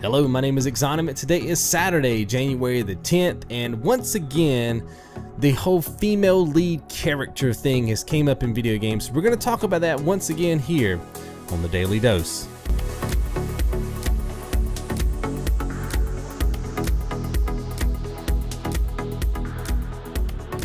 Hello, my name is XONEVANT. Today is Saturday, January the 10th, and once again, the whole female lead character thing has came up in video games. We're going to talk about that once again here on the Daily Dose.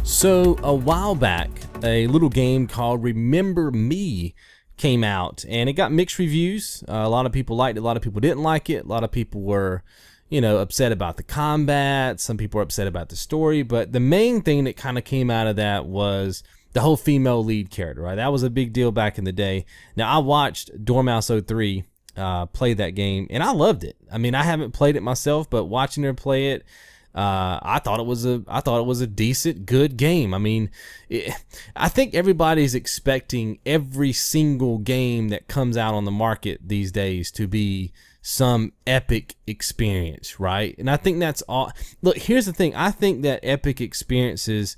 So a while back, a little game called Remember Me came out, and it got mixed reviews. A lot of people liked it, a lot of people didn't like it. A lot of people were, upset about the combat. Some people were upset about the story, but the main thing that kind of came out of that was the whole female lead character, right? That was a big deal back in the day. Now, I watched Dormouse03 play that game, and I loved it. I mean, I haven't played it myself, but watching her play it, I thought it was a decent, good game. I mean, I think everybody's expecting every single game that comes out on the market these days to be some epic experience, right? And I think that's all. Look, here's the thing. I think that epic experiences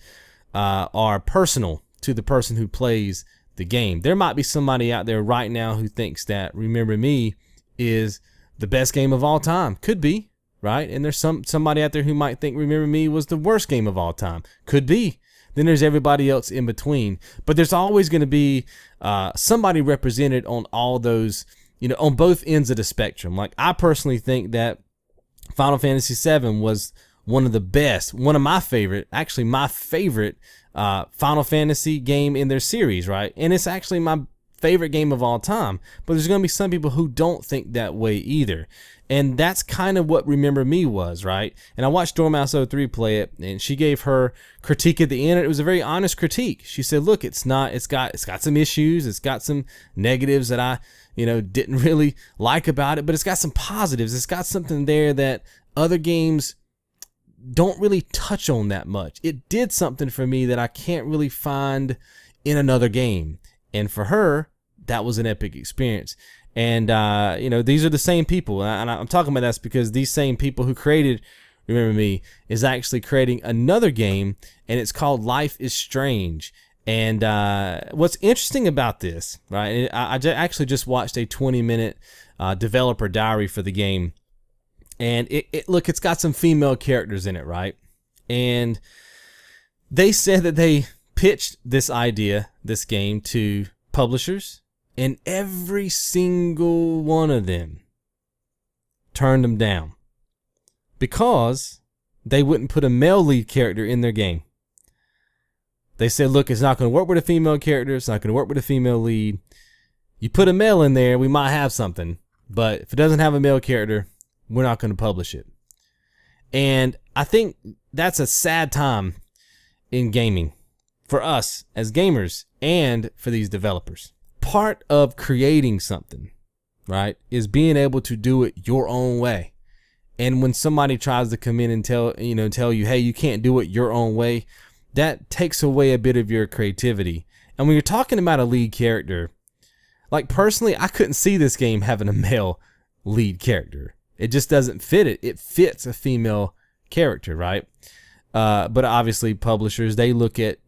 are personal to the person who plays the game. There might be somebody out there right now who thinks that Remember Me is the best game of all time. Could be. Right? And there's somebody out there who might think Remember Me was the worst game of all time. Could be. Then there's everybody else in between. But there's always going to be somebody represented on all those, on both ends of the spectrum. Like, I personally think that Final Fantasy VII was one of the best, one of my favorite, actually my favorite Final Fantasy game in their series, right? And it's actually my favorite game of all time. But there's going to be some people who don't think that way either. And that's kind of what Remember Me was, right? And I watched Dormouse03 play it, and she gave her critique at the end. It was a very honest critique. She said, "Look, it's got some issues. It's got some negatives that I, didn't really like about it, but it's got some positives. It's got something there that other games don't really touch on that much. It did something for me that I can't really find in another game." And for her, that was an epic experience. And, these are the same people. And I'm talking about that because these same people who created Remember Me is actually creating another game, and it's called Life is Strange. And what's interesting about this, right, I actually just watched a 20-minute developer diary for the game. And look, it's got some female characters in it, right? And they said that they pitched this game to publishers, and every single one of them turned them down because they wouldn't put a male lead character in their game. They said, look, it's not going to work with a female character. It's not going to work with a female lead. You put a male in there, we might have something. But if it doesn't have a male character, we're not going to publish it. And I think that's a sad time in gaming for us as gamers and for these developers. Part of creating something, right, is being able to do it your own way. And when somebody tries to come in and tell you, hey, you can't do it your own way, that takes away a bit of your creativity. And when you're talking about a lead character, like, personally, I couldn't see this game having a male lead character. It just doesn't fit it. It fits a female character, right? But obviously publishers, they look at,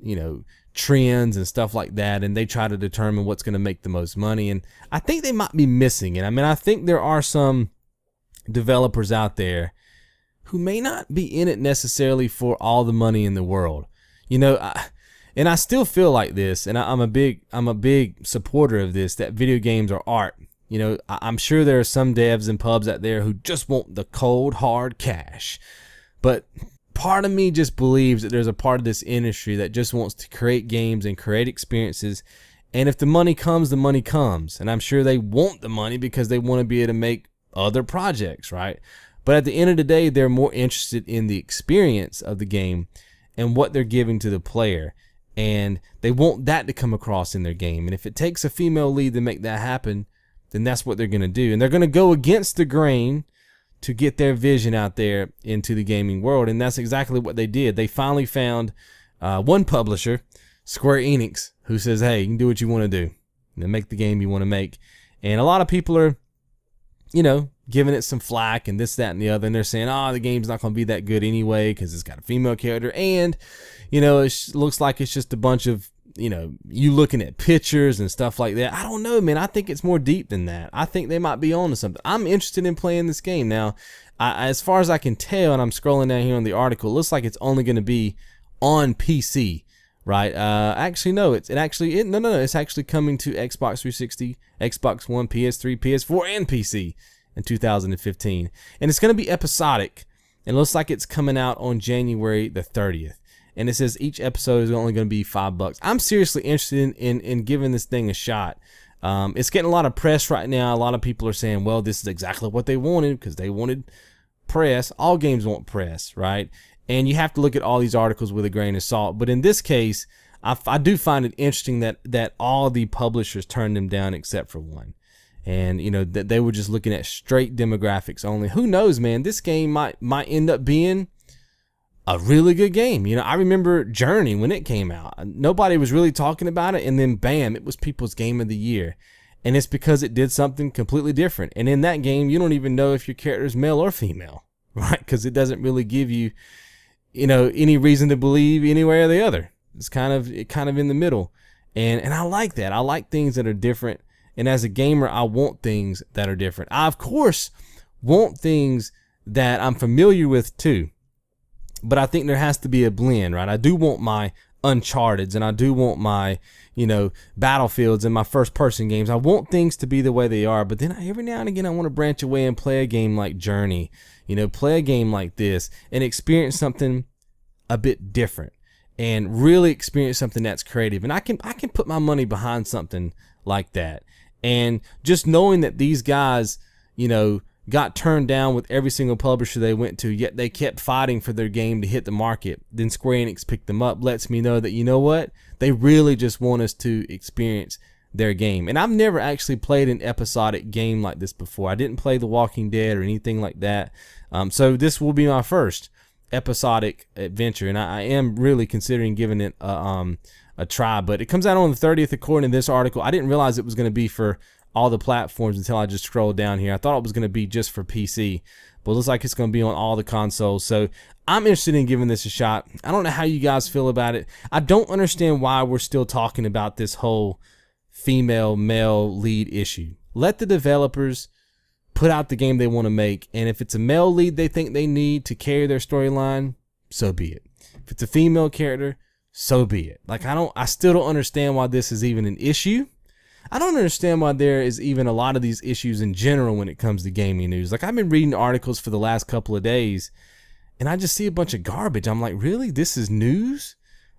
trends and stuff like that, and they try to determine what's going to make the most money. And I think they might be missing it. I mean, I think there are some developers out there who may not be in it necessarily for all the money in the world. And I still feel like this, and I'm a big supporter of this, that video games are art. I'm sure there are some devs and pubs out there who just want the cold, hard cash. But part of me just believes that there's a part of this industry that just wants to create games and create experiences. And if the money comes, the money comes. And I'm sure they want the money because they want to be able to make other projects, right? But at the end of the day, they're more interested in the experience of the game and what they're giving to the player. And they want that to come across in their game. And if it takes a female lead to make that happen, then that's what they're going to do. And they're going to go against the grain to get their vision out there into the gaming world. And that's exactly what they did. They finally found one publisher, Square Enix, who says, hey, you can do what you want to do and make the game you want to make. And a lot of people are, giving it some flack and this, that, and the other. And they're saying, the game's not going to be that good anyway because it's got a female character. And, it looks like it's just a bunch of you looking at pictures and stuff like that. I don't know, man. I think it's more deep than that. I think they might be on to something. I'm interested in playing this game. Now, as far as I can tell, and I'm scrolling down here on the article, it looks like it's only going to be on PC, right? Actually, no. It's actually coming to Xbox 360, Xbox One, PS3, PS4, and PC in 2015. And it's going to be episodic. And it looks like it's coming out on January the 30th. And it says each episode is only going to be $5. I'm seriously interested in giving this thing a shot. It's getting a lot of press right now. A lot of people are saying, well, this is exactly what they wanted because they wanted press. All games want press, right? And you have to look at all these articles with a grain of salt. But in this case, I do find it interesting that all the publishers turned them down except for one. And, that they were just looking at straight demographics only. Who knows, man? This game might end up being a really good game. I remember Journey when it came out. Nobody was really talking about it, and then bam, it was people's game of the year. And it's because it did something completely different. And in that game, you don't even know if your character is male or female, right? Because it doesn't really give you, any reason to believe any way or the other. It's kind of in the middle. And I like that. I like things that are different. And as a gamer, I want things that are different. I, of course, want things that I'm familiar with too. But I think there has to be a blend, right? I do want my Uncharted's and I do want my, Battlefields and my first person games. I want things to be the way they are, but then every now and again I want to branch away and play a game like Journey, play a game like this and experience something a bit different and really experience something that's creative. And I can put my money behind something like that. And just knowing that these guys, got turned down with every single publisher they went to, yet they kept fighting for their game to hit the market. Then Square Enix picked them up, lets me know that, what? They really just want us to experience their game. And I've never actually played an episodic game like this before. I didn't play The Walking Dead or anything like that. So this will be my first episodic adventure, and I am really considering giving it a try. But it comes out on the 30th according to this article. I didn't realize it was going to be for all the platforms until I just scrolled down here. I thought it was going to be just for PC, but it looks like it's going to be on all the consoles. So I'm interested in giving this a shot. I don't know how you guys feel about it. I don't understand why we're still talking about this whole female male lead issue. Let the developers put out the game they want to make, and if it's a male lead they think they need to carry their storyline, so be it. If it's a female character, so be it. I still don't understand why this is even an issue. I don't understand why there is even a lot of these issues in general when it comes to gaming news. I've been reading articles for the last couple of days, and I just see a bunch of garbage. I'm like, really? This is news?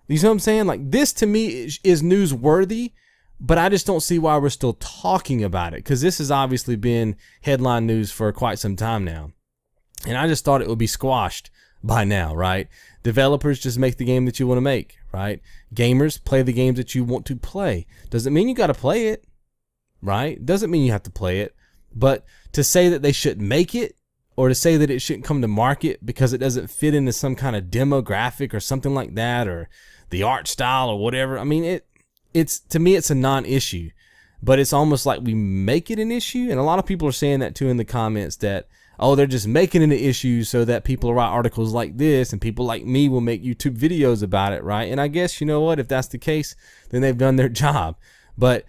You know what I'm saying? This to me is newsworthy, but I just don't see why we're still talking about it, because this has obviously been headline news for quite some time now. And I just thought it would be squashed by now, right? Developers just make the game that you want to make, right? Gamers play the games that you want to play. Doesn't mean you got to play it, right? Doesn't mean you have to play it. But to say that they shouldn't make it, or to say that it shouldn't come to market because it doesn't fit into some kind of demographic or something like that, or the art style or whatever, I mean, it's to me it's a non-issue. But it's almost like we make it an issue, and a lot of people are saying that too in the comments, that oh, they're just making it an issue so that people will write articles like this and people like me will make YouTube videos about it, right? And I guess, you know what, if that's the case, then they've done their job. But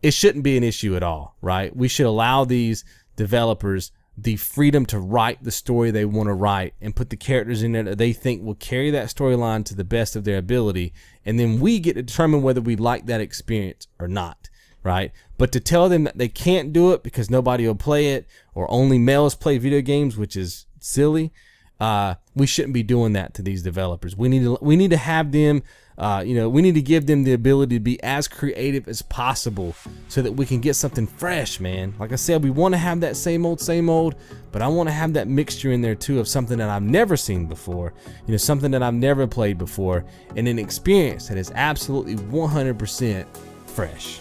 it shouldn't be an issue at all, right? We should allow these developers the freedom to write the story they want to write and put the characters in there that they think will carry that storyline to the best of their ability. And then we get to determine whether we like that experience or not. Right? But to tell them that they can't do it because nobody will play it, or only males play video games, which is silly, we shouldn't be doing that to these developers. We need to have them, we need to give them the ability to be as creative as possible so that we can get something fresh, man. Like I said, we want to have that same old, but I want to have that mixture in there too of something that I've never seen before, something that I've never played before, and an experience that is absolutely 100% fresh.